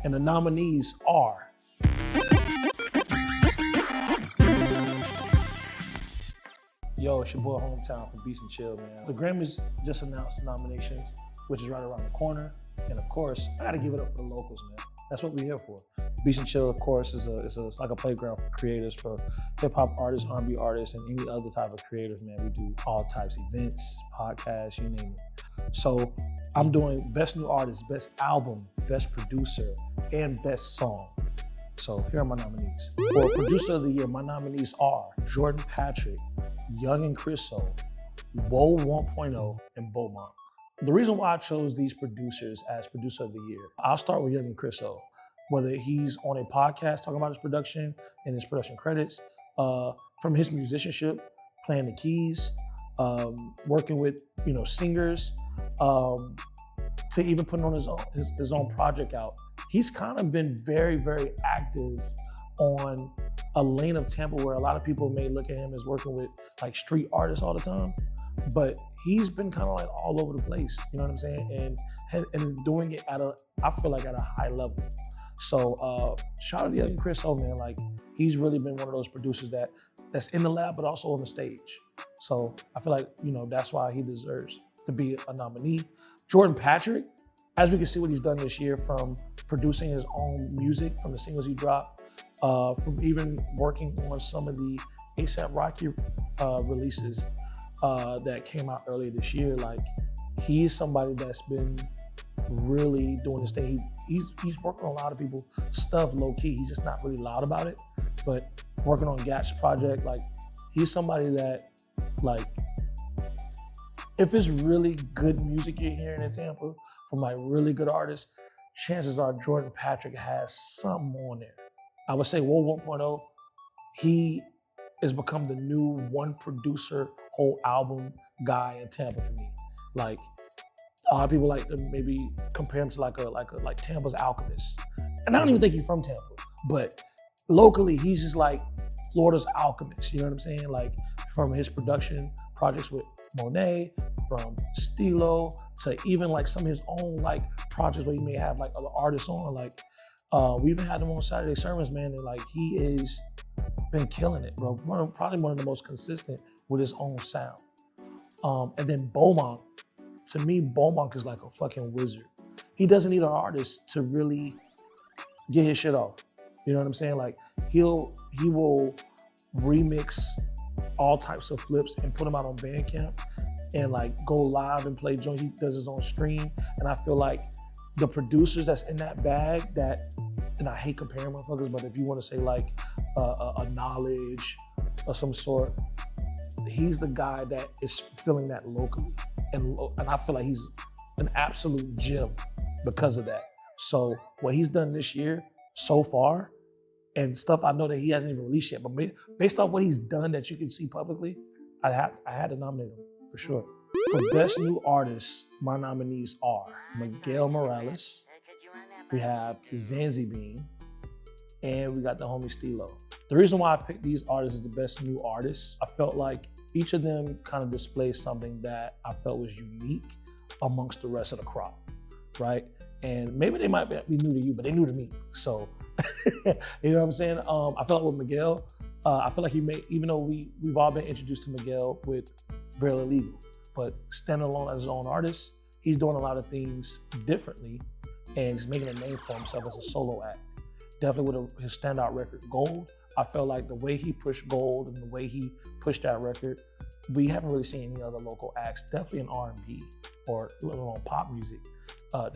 And the nominees are Yo, it's your boy Hometown from Beats and Chill, man. The Grammys just announced the nominations, which is right around the corner. And of course, I gotta give it up for the locals, man. That's what we're here for. Beats and Chill, of course, is like a playground for creators, for hip hop artists, R&B artists, and any other type of creators, man. We do all types of events, podcasts, you name it. So I'm doing Best New Artist, Best Album, Best Producer, and Best Song. So here are my nominees. For Producer of the Year, my nominees are Jordan Patrick, Young and Chriso, Woe 1.0, and Beaumont. The reason why I chose these producers as Producer of the Year, I'll start with Young and Chriso. Whether he's on a podcast talking about his production and his production credits, from his musicianship, playing the keys, working with singers, to even putting on his own project out. He's kind of been very, very active on a lane of Tampa where a lot of people may look at him as working with like street artists all the time, but he's been kind of like all over the place, you know what I'm saying? And doing it I feel like at a high level. So shout out to Young Chris O, man. Like, he's really been one of those producers that's in the lab, but also on the stage. So I feel like, that's why he deserves to be a nominee. Jordan Patrick, as we can see what he's done this year, from producing his own music, from the singles he dropped, from even working on some of the A$AP Rocky releases that came out earlier this year. Like, he's somebody that's been really doing his thing. He's working on a lot of people's stuff low key. He's just not really loud about it, but working on Gat's project, like, he's somebody that, like, if it's really good music you're hearing in Tampa from like really good artists, chances are Jordan Patrick has something on there. I would say Woe 1.0, he has become the new one producer, whole album guy in Tampa for me. Like, a lot of people like to maybe compare him to like Tampa's Alchemist. And I don't even think he's from Tampa, but locally he's just like Florida's Alchemist, you know what I'm saying? Like, from his production projects with Monet, from Stilo, to even like some of his own like projects where he may have like other artists on. Like, we even had him on Saturday Sermons, man, and like, he is been killing it, bro. Probably one of the most consistent with his own sound. And then Beaumont, to me, Beaumont is like a fucking wizard. He doesn't need an artist to really get his shit off. You know what I'm saying? Like, he will remix all types of flips and put them out on Bandcamp and like go live and play joints. He does his own stream. And I feel like the producers that's in that bag, and I hate comparing motherfuckers, but if you want to say like a Knowledge of some sort, he's the guy that is fulfilling that locally. And I feel like he's an absolute gem because of that. So what he's done this year so far, and stuff I know that he hasn't even released yet, but based off what he's done that you can see publicly, I had to nominate him for sure. For Best New Artist, my nominees are Miguel Morales, we have Zanzi Bean, and we got the homie Stilo. The reason why I picked these artists as the Best New Artists, I felt like each of them kind of displayed something that I felt was unique amongst the rest of the crop, right? And maybe they might be new to you, but they new to me. So, you know what I'm saying? I feel like with Miguel, I feel like he made, even though we've all been introduced to Miguel with Barely Legal, but standing alone as his own artist, he's doing a lot of things differently and he's making a name for himself as a solo act. Definitely with his standout record, Gold. I felt like the way he pushed Gold and the way he pushed that record, we haven't really seen any other local acts, definitely in R&B or on pop music,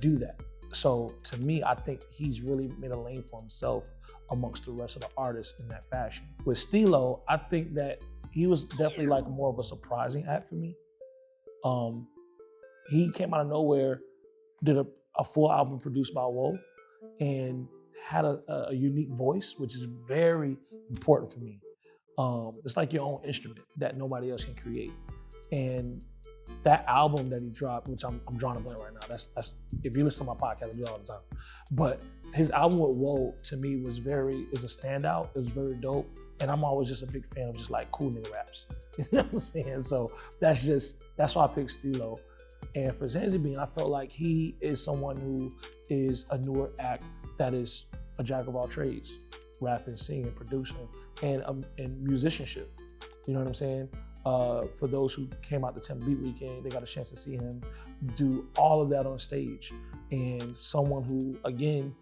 do that. So to me, I think he's really made a lane for himself amongst the rest of the artists in that fashion. With Stilo, I think that he was definitely like more of a surprising act for me. He came out of nowhere, did a full album produced by Woe, and had a unique voice, which is very important for me. It's like your own instrument that nobody else can create. And that album that he dropped, which I'm drawing a blank right now, that's if you listen to my podcast, I do it all the time. But his album with Woe, to me, is a standout. It was very dope. And I'm always just a big fan of just like cool nigga raps. You know what I'm saying? So that's why I picked Stilo. And for Zanzi Bean, I felt like he is someone who is a newer act that is a jack of all trades, rapping, singing, producing, and musicianship. You know what I'm saying? For those who came out to Tampa Beat Weekend, they got a chance to see him do all of that on stage. And someone who, again,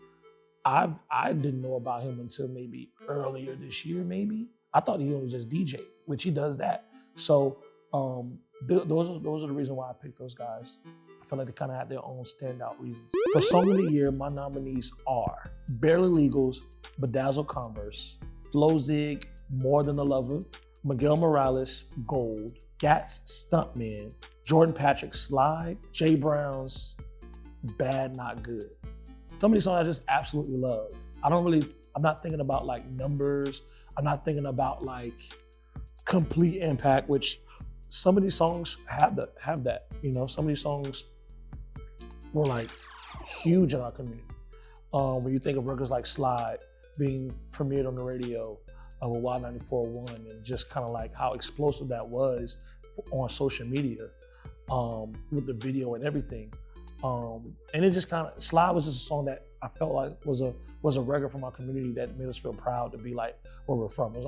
I didn't know about him until maybe earlier this year, maybe. I thought he only just DJ, which he does that. So those are the reasons why I picked those guys. I feel like they kind of had their own standout reasons. For Song of the Year, my nominees are Barely Legal's Bedazzled Converse, Flo Zig, More Than a Lover, Miguel Morales, Gold, Gat's Stuntman, Jordan Patrick's Slide, Jay Brown's Bad Not Good. Some of these songs I just absolutely love. I'm not thinking about like numbers. I'm not thinking about like complete impact, which some of these songs have that. You know, some of these songs were like huge in our community. When you think of records like Slide being premiered on the radio with Y94.1 and just kind of like how explosive that was on social media with the video and everything. And it just kind of, Slide was just a song that I felt like was a record from our community that made us feel proud to be like where we're from. It was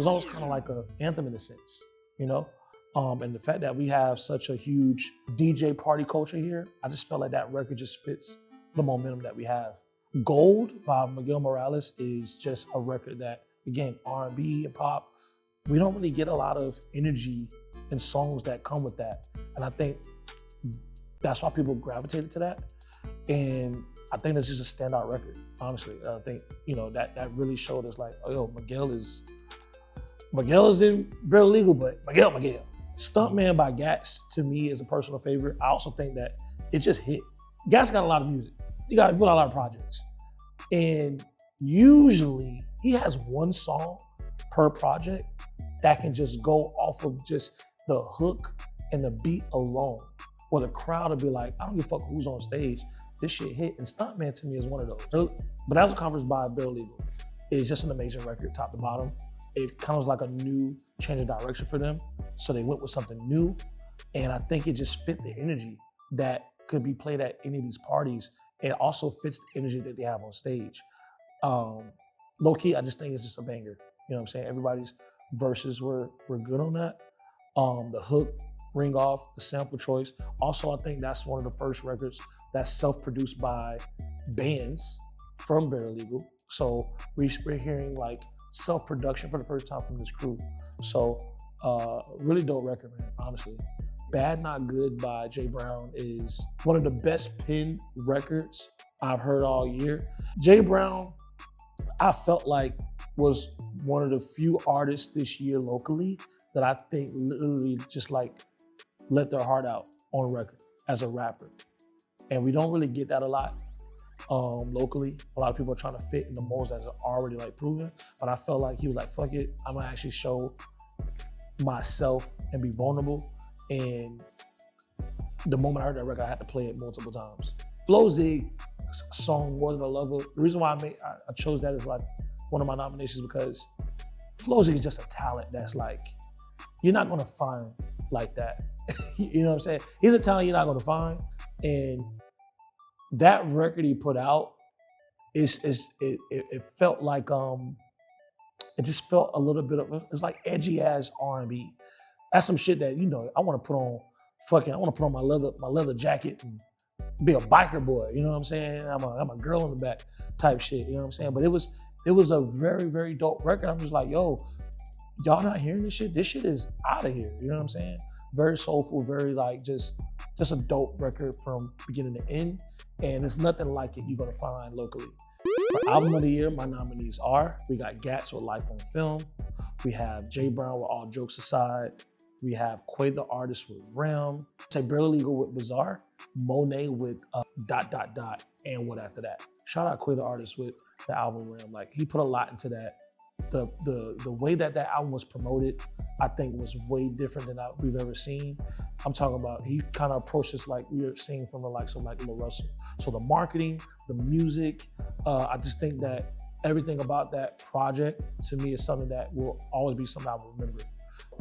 always kind of like an anthem in a sense, you know? And the fact that we have such a huge DJ party culture here, I just felt like that record just fits the momentum that we have. Gold by Miguel Morales is just a record that, again, R&B and pop, we don't really get a lot of energy and songs that come with that. And I think that's why people gravitated to that. And I think it's just a standout record, honestly. I think, you know, that really showed us like, oh, yo, Miguel is in Barely Legal, but Miguel. Stuntman by Gats, to me, is a personal favorite. I also think that it just hit. Gats got a lot of music. He got a lot of projects. And usually he has one song per project that can just go off of just the hook and the beat alone, where the crowd will be like, I don't give a fuck who's on stage. This shit hit. And Stuntman to me is one of those. But as a conference by Barely Legal, it's just an amazing record, top to bottom. It kind of was like a new change of direction for them. So they went with something new. And I think it just fit the energy that could be played at any of these parties. It also fits the energy that they have on stage. Low key, I just think it's just a banger. You know what I'm saying? Everybody's verses were good on that. The hook, ring off, the sample choice. Also, I think that's one of the first records that's self-produced by bands from Barely Legal. So we're hearing like self-production for the first time from this crew. So really dope record, man, honestly. Bad Not Good by Jay Brown is one of the best pin records I've heard all year. Jay Brown, I felt like was one of the few artists this year locally that I think literally just like let their heart out on record as a rapper. And we don't really get that a lot locally. A lot of people are trying to fit in the molds that's already like proven, but I felt like he was like, fuck it, I'm gonna actually show myself and be vulnerable. And the moment I heard that record, I had to play it multiple times. Flo Zig song More Than a Lover. The reason why I chose that as like one of my nominations because Flo Zig is just a talent that's like, you're not gonna find like that. You know what I'm saying? He's a talent you're not gonna find. And that record he put out, it felt like, it just felt a little bit of, it was like edgy ass R&B. That's some shit that, you know, I want to put on my leather jacket and be a biker boy, you know what I'm saying? I'm a girl in the back type shit, you know what I'm saying? But it was a very, very dope record. I'm just like, yo, y'all not hearing this shit? This shit is out of here, you know what I'm saying? Very soulful, very like just a dope record from beginning to end. And there's nothing like it you're gonna find locally. For Album of the Year, my nominees are, we got Gats with Life on Film. We have Jay Brown with All Jokes Aside. We have Quay the Artist with Realm. Say Barely Legal with Bizarre. Monet with ... and what after that. Shout out Quay the Artist with the album Realm. Like he put a lot into that. The way that album was promoted, I think was way different than we've ever seen. I'm talking about, he kind of approached this like we were seeing from the likes of like Lil Russell. So the marketing, the music, I just think that everything about that project to me is something that will always be something I will remember.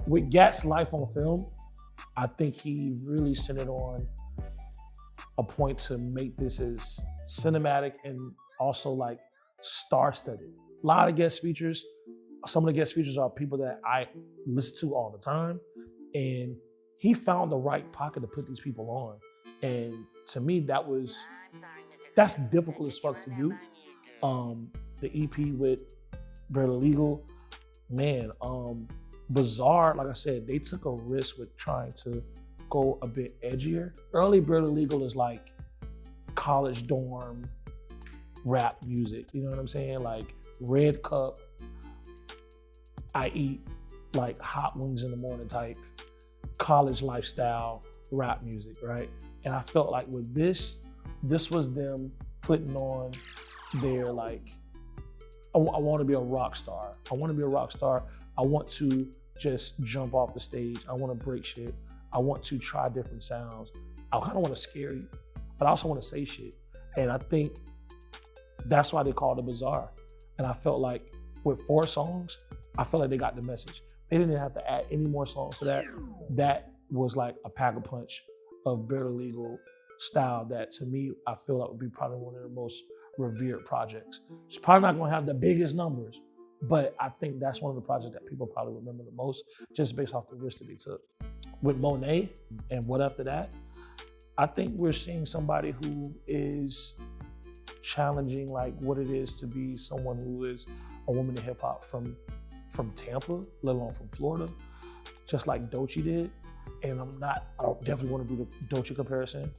With Gat's Life on Film, I think he really centered on a point to make this as cinematic and also like star-studded. A lot of guest features. Some of the guest features are people that I listen to all the time. And he found the right pocket to put these people on. And to me, that's difficult as fuck to do. The EP with Barely Legal, man, Bizarre, like I said, they took a risk with trying to go a bit edgier. Early Barely Legal is like college dorm rap music, you know what I'm saying? Like Red Cup, I eat like hot wings in the morning type, college lifestyle rap music, right? And I felt like with this was them putting on their like, I want to be a rock star. I want to be a rock star. I want to just jump off the stage. I want to break shit. I want to try different sounds. I kind of want to scare you, but I also want to say shit. And I think that's why they called it Bizarre. And I felt like with 4 songs, I felt like they got the message. They didn't have to add any more songs to that. That was like a pack a punch of Barely Legal style that to me, I feel like would be probably one of their most revered projects. It's probably not gonna have the biggest numbers, but I think that's one of the projects that people probably remember the most just based off the risk that they took. With Monet and What After That, I think we're seeing somebody who is challenging like what it is to be someone who is a woman in hip hop from Tampa, let alone from Florida, just like Doechii did. And I don't definitely want to do the Doechii comparison,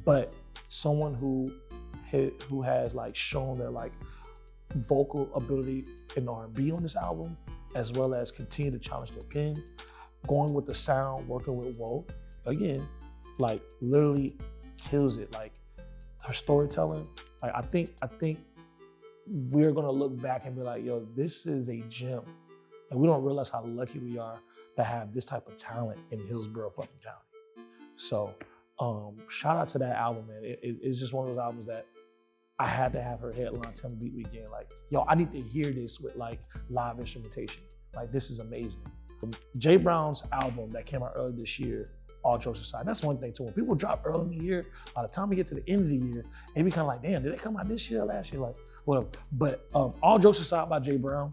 but someone who has like shown their like vocal ability in R&B on this album, as well as continue to challenge their pen, going with the sound, working with Woe, again, like literally kills it. Like her storytelling, like I think we're gonna look back and be like, yo, this is a gem. And we don't realize how lucky we are to have this type of talent in Hillsborough fucking County. So shout out to that album, man. It's just one of those albums that I had to have her headline Tampa Beat Weekend. Like, yo, I need to hear this with like live instrumentation. Like, this is amazing. Jay Brown's album that came out earlier this year, All Jokes Aside, that's one thing too. When people drop early in the year, by the time we get to the end of the year, they be kind of like, damn, did it come out this year or last year? Like, whatever. But All Jokes Aside by Jay Brown,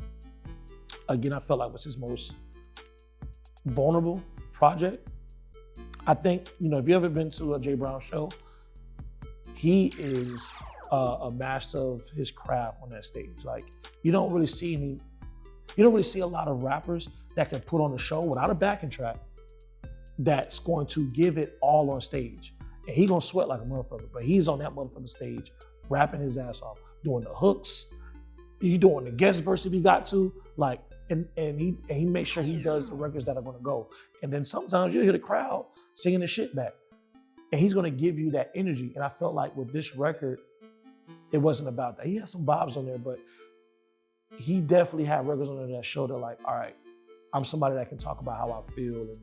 again, I felt like was his most vulnerable project. I think, you know, if you ever been to a Jay Brown show, he is a master of his craft on that stage. Like, you don't really see a lot of rappers that can put on a show without a backing track that's going to give it all on stage. And he gonna sweat like a motherfucker, but he's on that motherfucking stage, rapping his ass off, doing the hooks, he doing the guest verse if he got to, like, and he makes sure he does the records that are gonna go. And then sometimes you'll hear the crowd singing the shit back. And he's gonna give you that energy. And I felt like with this record, it wasn't about that. He had some vibes on there, but he definitely had records on there that showed that like, all right, I'm somebody that can talk about how I feel and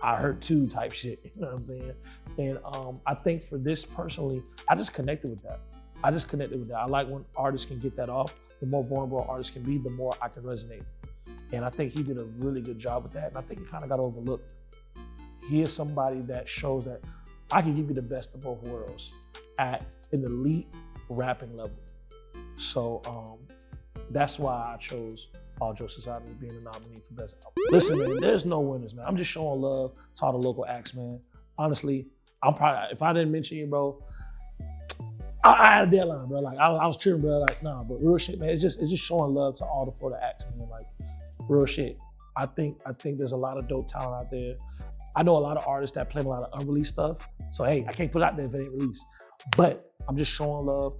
I hurt too type shit, you know what I'm saying? And I think for this personally, I just connected with that. I like when artists can get that off. The more vulnerable artists can be, the more I can resonate. And I think he did a really good job with that. And I think he kind of got overlooked. He is somebody that shows that I can give you the best of both worlds at an elite rapping level. So that's why I chose All Jokes Aside as being a nominee for Best Album. Listen, man, there's no winners, man. I'm just showing love to all the local acts, man. Honestly, I'm probably, if I didn't mention you, bro, I had a deadline, bro. Like, I was cheering, bro. Like, nah, but real shit, man. It's just showing love to all the Florida acts, man. Like, real shit. I think there's a lot of dope talent out there. I know a lot of artists that play a lot of unreleased stuff. So, hey, I can't put it out there if it ain't released. But I'm just showing love.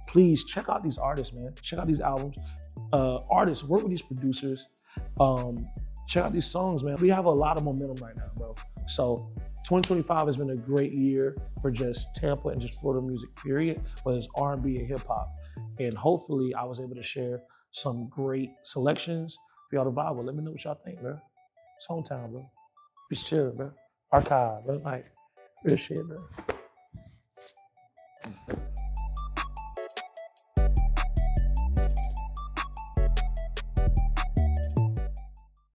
Please check out these artists, man. Check out these albums. Artists, work with these producers. Check out these songs, man. We have a lot of momentum right now, bro. So 2025 has been a great year for just Tampa and just Florida music, period, whether it's R&B and hip hop. And hopefully I was able to share some great selections for y'all to vibe with. Let me know what y'all think, bro. It's hometown, bro. Be chill, bro. Arkive, bro. Like, real shit, bro.